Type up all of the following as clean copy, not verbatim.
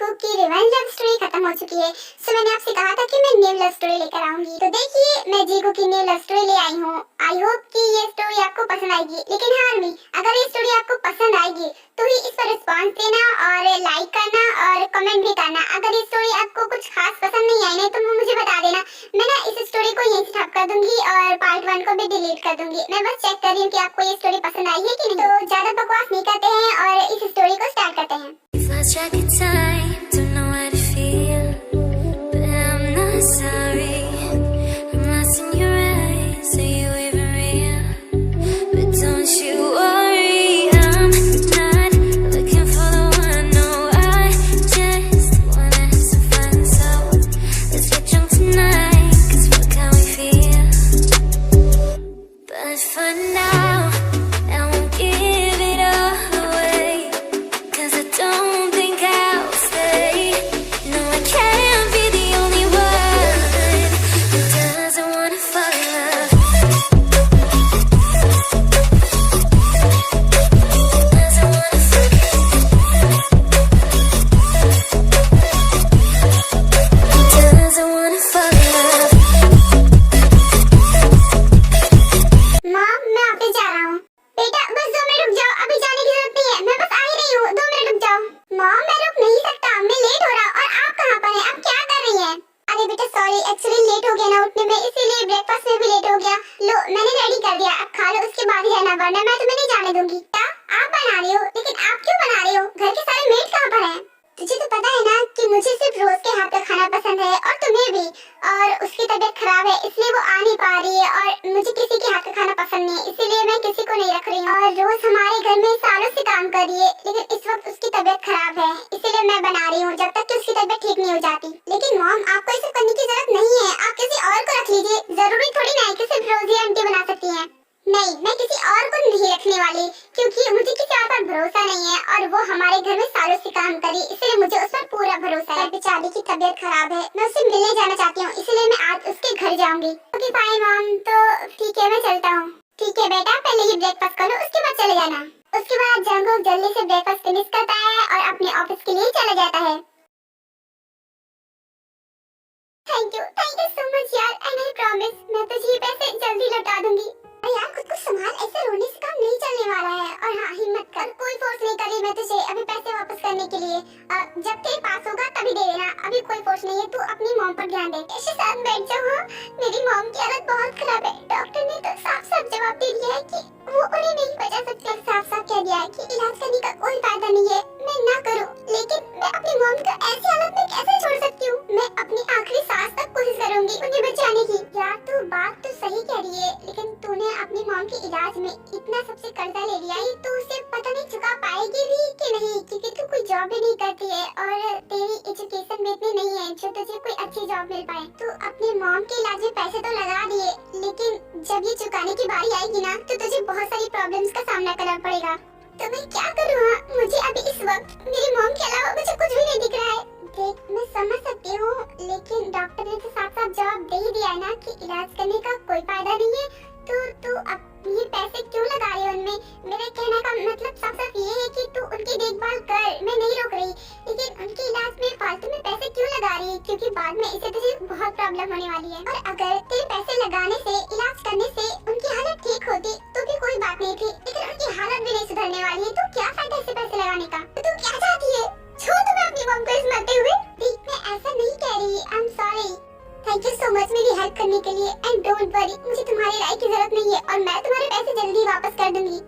जीकू की revenge love story खत्म हो चुकी है। सो मैंने आपसे कहा था कि मैं न्यू लव स्टोरी लेकर आऊंगी। तो देखिए मैं जीकू की न्यू लव स्टोरी ले आई हूँ। आई होप कि ये स्टोरी आपको पसंद आएगी। लेकिन हाँ आर्मी, अगर ये स्टोरी आपको पसंद आएगी तो ही इस पर रिस्पॉन्स देना और लाइक करना और कमेंट भी करना। अगर ये स्टोरी आपको कुछ खास पसंद नहीं आई नहीं तो मुझे बता देना। मैं ना इस स्टोरी को यहीं से ठप कर दूंगी और पार्ट 1 को भी डिलीट कर दूंगी। मैं बस चेक कर रही हूँ कि आपको ये स्टोरी पसंद आई है कि नहीं। तो ज्यादा बकवास नहीं करते हैं और इस स्टोरी को स्टार्ट करते हैं। Lost track of time, don't know how to feel, but I'm not sorry. I'm lost in your eyes, are you even real? But don't you worry, I'm not looking for the one. No, I just wanna have some fun. So let's get drunk tonight, 'cause look how we feel. But for now, I won't give it all away, 'cause I don't think I'll stay. No, I can't be the only one who doesn't wanna fall in love. Doesn't wanna fall in love. Doesn't wanna fall in love. Mom, मैं office जा रहा हूँ। बेटा बस 2 minute रुक जाओ, अभी जाने की जरूरत नहीं है। मैं बस आ ही रही हूँ, 2 मिनट रुक जाओ। मॉम मैं रुक नहीं सकता, मैं लेट हो रहा हूँ। और आप कहाँ पर हैं? आप क्या कर रही हैं? अरे बेटा सॉरी, एक्चुअली लेट हो गया ना उठने में, इसीलिए ब्रेकफास्ट में भी लेट हो गया। लो मैंने रेडी कर दिया, अब खा लो, उसके बाद ही रहना, वरना मैं तुम्हें नहीं जाने दूंगी। क्या आप बना रही हो? लेकिन आप क्यों बना रही हो? घर के सारे मेड कहाँ पर हैं? तुझे तो पता है ना कि मुझे सिर्फ रोज के हाथ का खाना पसंद है और तुम्हें भी। और उसकी तबीयत खराब है इसलिए वो आ नहीं पा रही है और मुझे किसी के हाथ का खाना पसंद नहीं है, इसीलिए मैं किसी को नहीं रख रही हूँ। और रोज हमारे घर में सालों से काम कर रही है, लेकिन इस वक्त उसकी तबीयत खराब है, इसीलिए मैं बना रही हूँ जब तक कि उसकी तबीयत ठीक नहीं हो जाती। लेकिन मॉम आपको इसे करने की जरूरत नहीं है, आप किसी और को रख लीजिए। जरूरी थोड़ी ना है कि सिर्फ रोजी आंटी बना सकती है। नहीं, मैं किसी और को नहीं रखने वाली, क्योंकि मुझे किसी और पर भरोसा नहीं है और वो हमारे घर में सालों से काम करी, इसलिए मुझे उस पर पूरा भरोसा है। बेचारी की तबीयत खराब है, मैं उससे मिलने जाना चाहती हूँ, इसलिए मैं आज उसके घर जाऊंगी। ओके फाइन मॉम, तो ठीक है मैं चलता हूँ। ठीक है बेटा, पहले ही ब्रेकफास्ट करो, उसके बाद चले जाना। उसके बाद जंगल जल्दी से ब्रेकफास्ट फिनिश करता है और अपने ऑफिस के लिए चला जाता है। थैंक यू सो मच यार, एंड आई प्रॉमिस मैं तुझे ये पैसे जल्दी लौटा दूंगी। अरे यार खुद को संभाल, ऐसे रोने से काम नहीं चलने वाला है। और हाँ हिम्मत कर, कोई फोर्स नहीं कर रही मैं तुझे अभी पैसे वापस करने के लिए। जब तेरे पास होगा तभी दे देना, अभी कोई फोर्स नहीं है। तू अपनी मॉम पर ध्यान दे। ऐसे साथ बैठ जाओ। हाँ मेरी मॉम की हालत बहुत खराब है, डॉक्टर ने तो साफ साफ जवाब दे दिया है कि वो उन्हें नहीं बचा सकते। साफ साफ कह दिया है कि इलाज करने का कोई फायदा नहीं है, मैं ना करूँ। लेकिन मैं अपनी मॉम को ऐसी हालत में कैसे छोड़ सकती हूँ? मैं अपनी आखिरी सांस तक कोशिश करूंगी उन्हें बचाने की। यार तू बात तो सही कह रही है, लेकिन तूने अपनी मॉम के इलाज में इतना सबसे कर्जा ले लिया है, तो उसे पता नहीं चुका पाएगी भी कि नहीं, क्योंकि तू कोई जॉब भी नहीं करती है और तेरी एजुकेशन भी इतनी नहीं है जो तुझे कोई अच्छी जॉब मिल पाए। तू अपनी मॉम के इलाज में पैसे तो लगा दिए, लेकिन जब ये चुकाने की बारी आएगी ना तो तुझे बहुत सारी प्रॉब्लम्स का सामना करना पड़ेगा। तो मैं क्या करूँ? मुझे अभी इस वक्त मेरी मॉम के अलावा मुझे कुछ भी नहीं दिख रहा है। देख मैं समझ सकती हूँ, लेकिन डॉक्टर ने तो साफ साफ जवाब दे ही दिया है ना कि इलाज करने का कोई फायदा नहीं है। तो तू अब ये पैसे क्यों लगा रही है उनमें? मेरे कहने का मतलब साफ साफ ये है कि तू उनकी देखभाल कर, मैं नहीं रोक रही, लेकिन उनके इलाज में फालतू में पैसे क्यों लगा रही है? क्योंकि बाद में इसे तुझे बहुत प्रॉब्लम होने वाली है। और अगर तेरे पैसे लगाने से, इलाज करने से उनकी हालत ठीक होती तो भी कोई बात नहीं थी, लेकिन उनकी हालत भी नहीं सुधरने वाली है, तो क्या फायदा इसे पैसे लगाने का? तो तू क्या चाहती है? छोड़ दो मैं अपनी मॉम को इस मरते हुए। देख मैं ऐसा नहीं कह रही, I am sorry. Thank you so much मेरी हेल्प करने के लिए, एंड डोंट वरी, मुझे तुम्हारी राय की जरूरत नहीं है और मैं तुम्हारे पैसे जल्दी वापस कर दूंगी।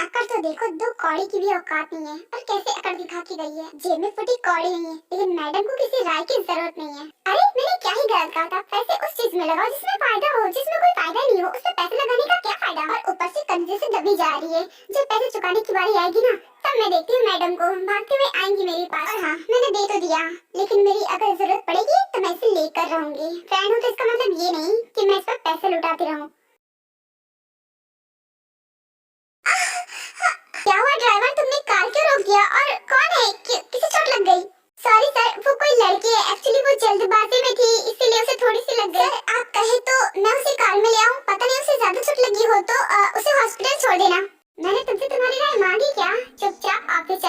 अकड़ तो देखो, 2 कौड़ी की भी औकात नहीं है और कैसे अकड़ दिखा के गई है। जेब में फटी कौड़ी नहीं है, लेकिन मैडम को किसी राय की जरूरत नहीं है। अरे मैंने क्या ही गलत कहा था? पैसे उस चीज में लगाओ जिसमें फायदा हो, जिसमें कोई फायदा नहीं हो उसमें पैसे लगाने का क्या फायदा? और ऊपर से कर्जे से दबी जा रही है। जब पैसे चुकाने की बारी आएगी ना तब मैं देखती हूँ मैडम को भागते हुए आएंगी मेरे पास। और हाँ मैंने दे तो दिया, लेकिन मेरी अगर जरूरत पड़ेगी तो मैं इसे लेकर रहूंगी। फ्रेंड हूँ तो इसका मतलब ये नहीं कि मैं इस पर पैसे लुटाती रहूं। क्या हुआ ड्राइवर, तुमने कार क्यों रोक दिया? और कौन है? किसे चोट लग गई? सॉरी सर, वो कोई लड़की है, एक्चुअली वो जल्दबाजी में थी इसीलिए उसे थोड़ी सी लग गई। आप कहे तो मैं उसे कार में ले आऊं? पता नहीं उसे ज्यादा चोट लगी हो तो उसे हॉस्पिटल छोड़ देना। मैंने तुमसे तुम्हारी राय मांगी क्या? चुपचाप ऑफिस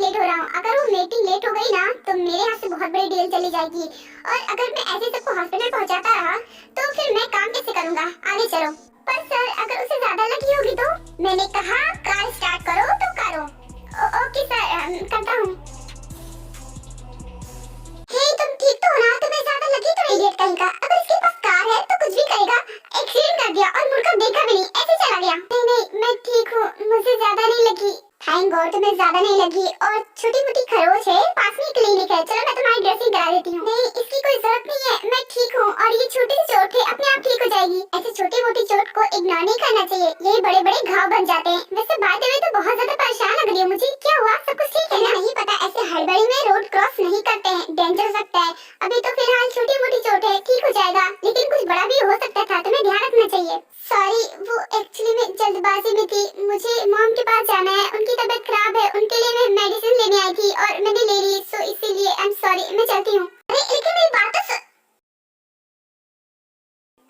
लेट हो रहा हूँ। अगर वो मीटिंग लेट हो गई ना तो मेरे हाथ से बहुत बड़ी डील चली जाएगी, और अगर मैं ऐसे सबको हॉस्पिटल पहुँचाता रहा तो फिर मैं काम कैसे करूँगा? आगे चलो। पर सर अगर उसे ज्यादा लगी होगी तो? मैंने कहा कार स्टार्ट करो तो करो। ओके सर, करता हूँ। हे तुम ठीक तो हो ना? तुम्हें ज्यादा लगी तो इडियट कहीं का? अगर इसके पास कार है तो कुछ भी करेगा। एक्सीडेंट कर दिया और मुड़कर देखा भी नहीं, ऐसे चला गया। नहीं नहीं मैं ठीक हूँ, मुझे ज्यादा नहीं लगी। थैंक गॉड तुम्हें ज्यादा नहीं लगी। और छोटी मोटी खरोच है, पास में क्लिनिक है, चलो मैं तुम्हारी ड्रेसिंग करा देती हूँ। नहीं इसकी कोई जरूरत नहीं है, मैं ठीक हूँ, और ये छोटी सी चोट है, अपने आप ठीक हो जाएगी। ऐसे छोटी मोटी चोट को इग्नोर नहीं करना चाहिए, यही बड़े बड़े घाव बन जाते हैं। वैसे बात हुई तो बहुत ज्यादा परेशान लग रही हो मुझे, क्या हुआ? सब कुछ ठीक है ना? नहीं पता, ऐसे हड़बड़ी में रोड क्रॉस नहीं करते हैं, डेंजर हो सकता है। अभी तो फिलहाल छोटी मोटी चोट है, ठीक हो जाएगा, लेकिन कुछ बड़ा भी हो सकता था, तुम्हें ध्यान रखना चाहिए। सॉरी वो एक्चुअली मैं जल्दबाजी में थी, मुझे मॉम के पास जाना है, उनकी तबीयत खराब है, उनके लिए मैं मेडिसिन लेने आई थी और मैंने ले ली, सो इसीलिए आई एम सॉरी, मैं चलती हूँ। अरे लेकिन मेरी बात तो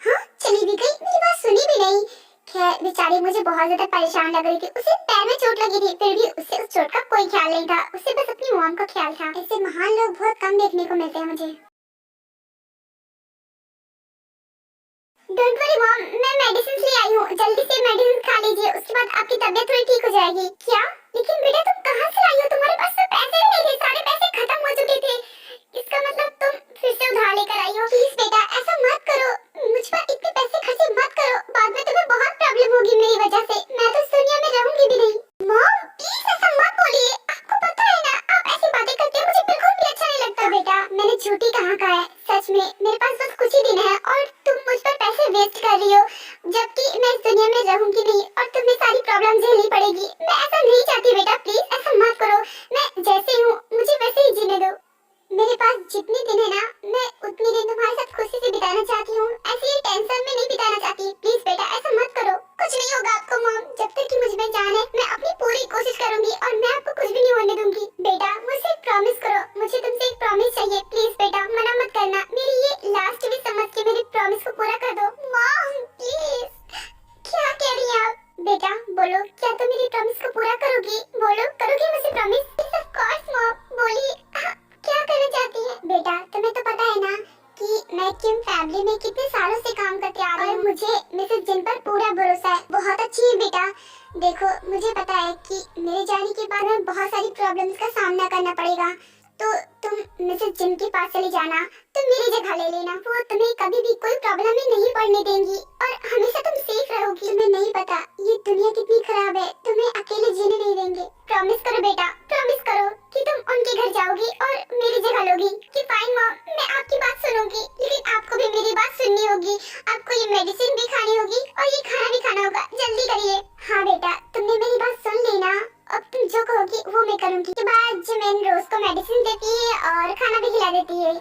हाँ चली भी गई, मेरी बात सुनी भी नहीं। खैर बेचारी मुझे बहुत ज्यादा परेशान लग रही थी, उसे पैर में चोट लगी थी, फिर भी उसे उस चोट का कोई ख्याल नहीं था, उसे बस अपनी मॉम का ख्याल था। ऐसे महान लोग बहुत कम देखने को मिलते हैं मुझे। डोंट वरी मॉम, मैं मेडिसिन ले आई हूँ, जल्दी से मेडिसिन खा लीजिए, उसके बाद आपकी तबीयत थोड़ी ठीक हो जाएगी। क्या? लेकिन बेटा तुम कहाँ से लाई हो? तुम्हारे पास तो पैसे भी नहीं थे, सारे पैसे खत्म हो चुके थे। इसका मतलब तुम फिर से उधार लेकर आई हो। प्लीज बेटा ऐसा मत करो, मुझ पर इतने पैसे खर्च मत करो, बाद में तुम्हें बहुत प्रॉब्लम होगी मेरी वजह से, मैं तो इस दुनिया में रहूंगी भी नहीं। मॉम प्लीज ऐसा मत बोलिए, आपको पता है ना आप ऐसी बातें करते हैं, मुझे बिल्कुल भी अच्छा नहीं लगता। बेटा मैंने झूठी कहाँ कहा है, सच में मेरे पास बस कुछ ही दिन है और तुम मुझ पर पैसे वेस्ट कर रही हो, जबकि मैं इस दुनिया में रहूंगी नहीं और तुम्हें सारी प्रॉब्लम झेलनी पड़ेगी। मैं ऐसा नहीं चाहती बेटा, प्लीज ऐसा मत करो, मैं जैसे हूँ मुझे वैसे ही जीने दो। मेरे पास जितने दिन है ना, मैं उतने दिन तुम्हारे साथ खुशी से बिताना चाहती हूँ, ऐसी टेंशन में नहीं बिताना चाहती। प्लीज बेटा ऐसा मत करो, कुछ नहीं होगा आपको मॉम, जब तक कि मुझ में जान है मैं अपनी पूरी कोशिश करूंगी और मैं आपको कुछ भी नहीं होने दूंगी। बेटा मुझसे प्रॉमिस करो, मुझे तुमसे एक प्रॉमिस चाहिए, प्लीज बेटा मना मत करना, मेरी ये लास्ट विश समझ के मेरी प्रॉमिस को पूरा कर दो। Mom please. क्या कह रही हैं आप? बेटा बोलो, क्या तुम मेरी प्रॉमिस को पूरा करोगी? बोलो करोगी मुझसे प्रॉमिस? ऑफ कोर्स मॉम, बोलिए क्या करना चाहती है? बेटा तुम्हें तो पता है ना कि मैं किम फैमिली में कितने सालों से काम करते आ रही हूँ, मुझे मिसेस जिन पर पूरा भरोसा है, बहुत अच्छी है बेटा। देखो मुझे पता है कि मेरे जाने के बाद में बहुत सारी प्रॉब्लम्स का सामना करना पड़ेगा, तो तुम मिसेस जिन के पास चली जाना, तुम मेरी जगह ले लेना, वो तुम्हें कभी भी कोई प्रॉब्लम में नहीं पड़ने देंगी और हमेशा तुम सेफ रहोगी। तुम्हें नहीं पता ये दुनिया कितनी खराब है, तुम्हें अकेले जीने नहीं देंगे। प्रॉमिस करो बेटा, प्रॉमिस करो कि तुम उनके घर जाओगी और मेरी जगह लोगी। कि फाइन मॉम, मैं आपकी बात सुनूंगी, लेकिन आपको भी मेरी बात सुननी होगी, आपको ये मेडिसिन भी खानी होगी और ये खाना भी खाना होगा, जल्दी करिए। हाँ बेटा तुमने मेरी बात सुन ली ना, अब तुम जो कहोगी वो मैं करूंगी। के बाद जिमिन रोज को मेडिसिन देती है और खाना भी खिला देती है।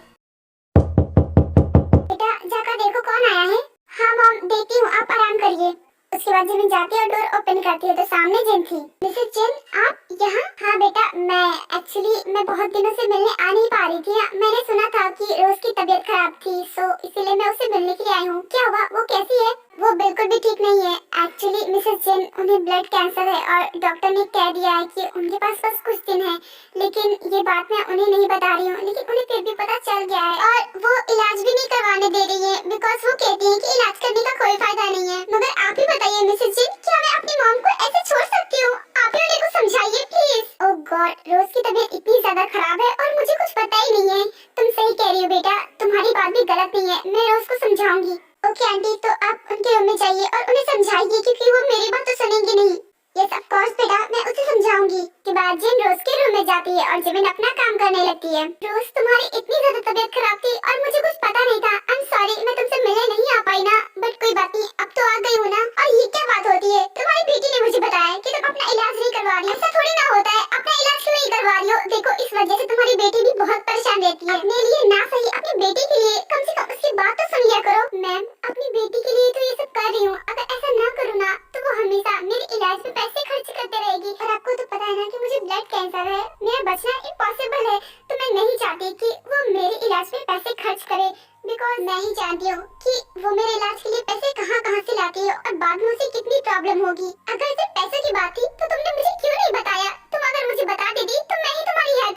बेटा जाकर देखो कौन आया है। हाँ मॉम देखती हूँ, आप आराम करिए। उसके बाद जिमिन जाती है और डोर ओपन करती है तो सामने जिन थी। मिसेस जिन आप यहाँ? हाँ बेटा मैं बहुत दिनों से मिलने आ नहीं पा रही थी, मैंने सुना था कि रोज की तबीयत खराब थी, सो इसीलिए मैं उससे मिलने के लिए आई हूँ। क्या हुआ, वो कैसी है? वो बिल्कुल भी ठीक नहीं है एक्चुअली मिसेस जिन, उन्हें ब्लड कैंसर है और डॉक्टर ने कह दिया है कि उनके पास बस कुछ दिन है, लेकिन ये बात मैं उन्हें नहीं बता रही हूँ, लेकिन उन्हें फिर भी पता चल गया है और वो इलाज भी नहीं करवाने दे रही है, बिकॉज वो कहती है कि इलाज करने का कोई फायदा नहीं है। मगर आप ही बताइए मिसेस जिन, क्या मैं अपनी मॉम को ऐसे छोड़ सकती हूँ? आप ही उन्हें कुछ समझाइए प्लीज। ओह गॉड, रोज की तबीयत इतनी ज्यादा खराब है और मुझे कुछ पता ही नहीं है। तुम सही कह रही हो बेटा, तुम्हारी बात भी गलत नहीं है, मैं रोज को समझाऊंगी। ओके आंटी, तो आप उनके रूम में जाइए और उन्हें समझाइए क्योंकि वो मेरी बात तो सुनेंगे नहीं। यस ऑफ कोर्स बेटा, मैं उसे समझाऊंगी। के बाद जिन रोज के रूम में जाती है और जिमिन अपना काम करने लगती है। रोज तुम्हारी इतनी ज्यादा तबीयत खराब थी और मुझे कुछ पता नहीं था, आई एम सॉरी, मैं तुमसे मिलने नहीं आ पाई ना, बट कोई बात नहीं, अब तो आ गई हूँ ना। और ये क्या बात होती है, तुम्हारी बेटी ने मुझे बताया कि तुम अपना इलाज नहीं करवा रही हो। ऐसा थोड़ी ना होता है, अपना इलाज क्यों नहीं करवा रही हो? देखो इस वजह से तुम्हारी बेटी भी बहुत परेशान रहती है, अपने लिए ना सही अपनी बेटी के लिए कम से कम उसकी बात तो सुन लिया करो। मैम अपनी बेटी के लिए तो ये सब कर रही हूँ, अगर ऐसा ना करूँ ना तो वो हमेशा मेरे इलाज में पैसे खर्च करते रहेगी। और आपको तो पता है ना कि मुझे ब्लड कैंसर है, मेरा बचना इम्पॉसिबल है, तो मैं नहीं चाहती कि वो मेरे इलाज में पैसे खर्च करे, बिकॉज मैं ही जानती हूँ कि वो मेरे इलाज के लिए पैसे कहाँ से लाती है और बाद में उसे कितनी प्रॉब्लम होगी। अगर सिर्फ पैसे की बात थी तो तुमने मुझे क्यों नहीं बताया? तुम अगर मुझे बता देती तो मैं ही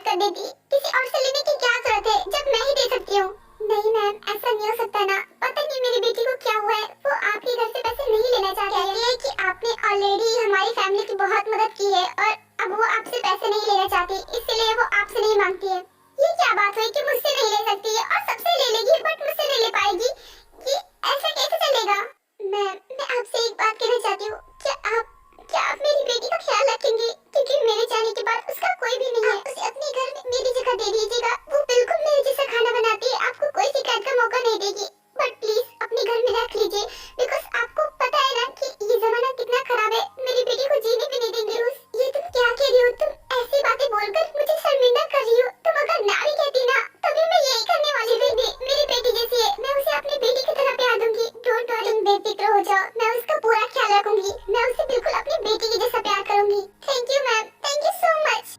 कर देती। किसी और से लेने की क्या जरूरत है जब मैं ही दे सकती हूँ। नहीं मैम, ऐसा नहीं हो सकता ना। पता नहीं मेरी बेटी को क्या हुआ है, वो आपके घर से पैसे नहीं लेना चाहती है। कहती है कि आपने ऑलरेडी हमारी फैमिली की बहुत मदद की है और अब वो आपसे पैसे नहीं लेना चाहती, इसलिए वो आपसे नहीं मांगती है। ये क्या बात हुई कि मुझसे नहीं ले सकती है और सबसे ले लेगी बट मुझसे नहीं ले पाएगी? ये ऐसा कैसे चलेगा? मैं आपसे एक बात कहना चाहती हूँ, क्या आप मेरी बेटी का ख्याल रखेंगे? क्योंकि मेरे जाने के बाद उसका कोई भी नहीं है। आप उसे अपने घर में मेरी जगह दे दीजिएगा। वो बिल्कुल मेरे जैसा खाना बनाती है, आपको कोई शिकायत का मौका नहीं देगी। बट प्लीज अपने घर में रख लीजिए, बिकॉज आपको पता है ना कि ये जमाना कितना खराब है। मेरी बेटी को जीने भी नहीं देंगे। ये तुम क्या कह रही हो? तुम ऐसी बातें बोलकर मुझे शर्मिंदा कर रही हो। तुम अगर ना भी कहती ना, तभी मैं यही करने वाली थी। मेरी बेटी जैसी है, मैं उसे अपनी बेटी की तरह प्यार दूंगी। डोंट वरी, बेफिक्र हो जाओ, मैं उसका पूरा ख्याल रखूंगी। मैं उसे बिल्कुल अपनी बेटी की जैसा प्यार करूंगी। Thank you ma'am, thank you so much.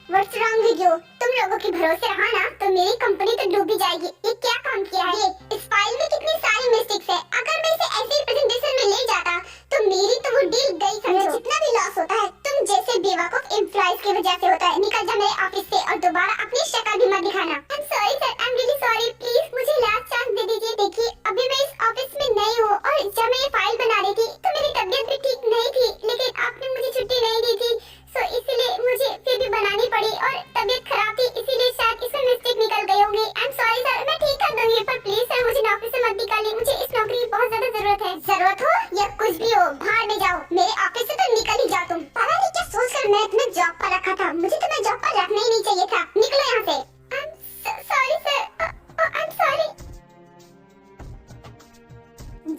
What's wrong with you? तुम लोगों के भरोसे रहा ना तो मेरी कंपनी तो डूब ही जाएगी। ये क्या काम किया है? इस फाइल में कितनी सारी मिस्टेक्स है। अगर मैं इसे ऐसे ही प्रेजेंटेशन में ले जाता तो मेरी तो वो डील गई समझो। जितना भी लॉस होता है तुम जैसे बेवकूफ एम्प्लॉइज की वजह से होता है। निकल जा मेरे ऑफिस से और दोबारा अपनी शक्ल भी मत दिखाना। I'm sorry sir, I'm really sorry. Please मुझे लास्ट चांस दे दीजिए। देखिए अभी मैं इस ऑफिस में नई हूँ और जब मैं ये फाइल बना रही थी तो मेरी तबीयत भी ठीक नहीं थी, लेकिन आपने मुझे छुट्टी नहीं दी थी, सो इसीलिए मुझे फिर भी बनानी पड़ी और तबीयत खराब थी, इसीलिए शायद इसमें मिस्टेक निकल गई होगी। आई एम सॉरी सर, मैं ठीक कर दूंगी, पर प्लीज सर मुझे नौकरी से मत निकालिए। मुझे इस नौकरी की बहुत ज्यादा जरूरत है। जरूरत हो या कुछ भी हो, बाहर में जाओ। मेरे ऑफिस से तो निकल ही जाओ तुम। पता नहीं क्या सोचकर मैं तुम्हें जॉब पर रखा था। मुझे तुम्हें जॉब पर रखना ही नहीं चाहिए था। निकलो यहाँ से। I am sorry sir, I am sorry.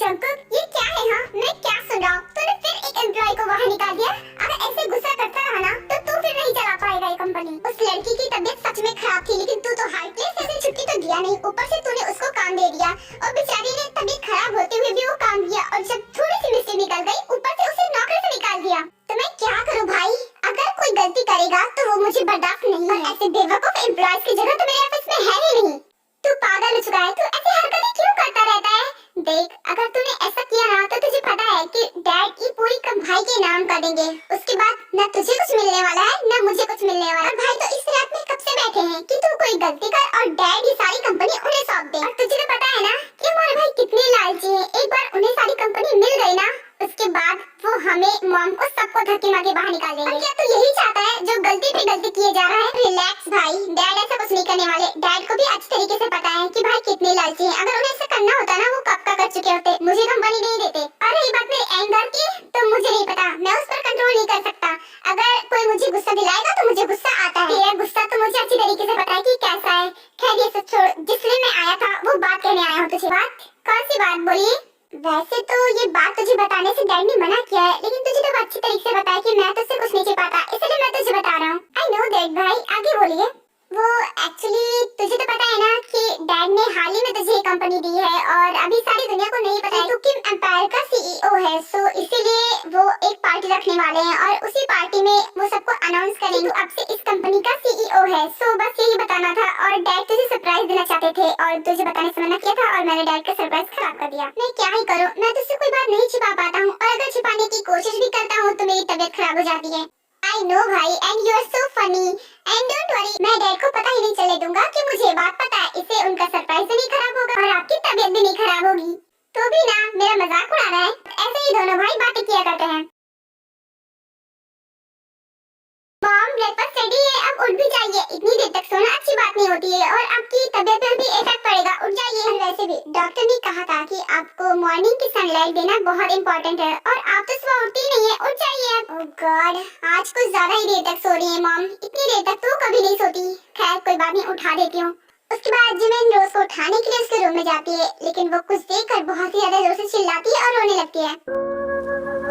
Jungkook, ये क्या है? हाँ मैं क्या सुन रहा हूँ? तूने फिर एक एम्प्लॉय को बाहर निकाल दिया। अगर ऐसे गुस्सा करता रहा ना तो तू फिर नहीं चला पाएगा ये कंपनी। उस लड़की की तबीयत सच में खराब थी, लेकिन तू तो हाई प्लेस से छुट्टी तो दिया नहीं, ऊपर से तूने उसको काम दे दिया और बेचारी ने तबीयत खराब होते हुए भी वो काम दिया, और जब थोड़ी सी मिस्टेक निकल गई ऊपर से उसे नौकरी से निकाल दिया। तो मैं क्या करूँ भाई? अगर कोई गलती करेगा तो वो मुझे बर्दाश्त नहीं है। ऐसे बेवकूफ एम्प्लॉयज की जगह तो मेरे ऑफिस में है ही नहीं। तू पागल हो चुका है। तू ऐसी हरकतें क्यों करता रहता है? देख, अगर तूने ऐसा किया ना तो तुझे पता है कि डैड ये पूरी भाई के नाम कर देंगे। उसके बाद न तुझे कुछ मिलने वाला है न मुझे कुछ मिलने वाला है। भाई तो इस रात में कब से बैठे हैं कि तू कोई गलती कर और डैड ये सारी कंपनी उन्हें सौंप दे। और तुझे तो पता है ना कि हमारे भाई कितने लालची हैं। एक बार उन्हें सारी कंपनी मिल गई ना, उसके बाद वो हमें, मॉम को, सबको धक्के मार के बाहर निकाल देंगे। क्या तू यही चाहता है जो गलती पे गलती किए जा रहा है? रिलैक्स भाई, डैड ऐसा कुछ नहीं करने वाले। डैड को भी अच्छी तरीके से पता है कि भाई कितने लालची हैं। अगर उन्हें ऐसा करना होता ना वो कब का कर चुके होते। मुझे कंपनी नहीं देते। और रही बात मेरे एंगर की, तो मुझे नहीं पता, मैं उस पर कंट्रोल नहीं कर सकता। अगर कोई मुझे गुस्सा दिलाएगा तो मुझे गुस्सा आता है। तेरा गुस्सा तो मुझे अच्छी तरीके से पता है कि कैसा है। खैर ये सब छोड़, जिसलिए मैं आया था वो बात कहने आया हूँ तुझे। बात? कौन सी बात? बोलिए। वैसे तो ये बात तुझे बताने से डैड ने मना किया है, लेकिन तुझे तो अच्छी तरीके से पता है कि मैं तुझसे कुछ नहीं छिपाता, इसलिए मैं तुझे बता रहा हूँ। आई नो दैट भाई, आगे बोलिए। वो एक्चुअली तुझे तो पता है ना कि डैड ने हाल ही में तुझे ये कंपनी दी है और अभी सारी दुनिया को नहीं पता है तू किम एम्पायर का सीईओ है। सो इसीलिए वो एक पार्टी रखने वाले हैं और उसी पार्टी में वो सबको अनाउंस करेंगे अब से इस कंपनी का सीईओ है। सो बस यही बताना था और डैड तुझे सरप्राइज देना चाहते थे और तुझे बताने से मना किया था और मैंने डैड का सरप्राइज खराब कर दिया। मैं क्या ही करूँ, मैं तुझसे कोई बात नहीं छिपा पाता हूँ और अगर छिपाने की कोशिश भी करता हूँ तो मेरी तबीयत खराब हो जाती है। I know भाई, and you are so funny. And don't worry, मैं डैड को पता ही नहीं चले दूंगा कि मुझे बात पता है। इससे उनका सरप्राइज भी नहीं खराब होगा और आपकी तबीयत भी नहीं खराब होगी। तो भी ना मेरा मजाक उड़ा रहा है। ऐसे ही दोनों भाई बातें किया करते हैं। मॉम ब्रेकफास्ट रेडी है, अब उठ भी जाइए। इतनी देर तक सोना अच्छी बात नहीं होती है और आपकी तबीयत पर भी इफेक्ट पड़ेगा। उठ जाइए। वैसे भी डॉक्टर ने कहा था कि आपको मॉर्निंग की सनलाइट देना बहुत इंपॉर्टेंट है और आप तो सुबह उठती नहीं है। उठ जाइए। ओह गॉड, आज कुछ ज्यादा ही देर तक सो रही है मॉम। इतनी देर तक तो कभी नहीं सोती। खैर कोई बात नहीं, उठा देती हूँ। उसके बाद जिमिन रोज को उठाने के लिए उसके रूम में जाती है, लेकिन वो कुछ देख कर बहुत ही ज्यादा जोर से चिल्लाती है और रोने लगती है।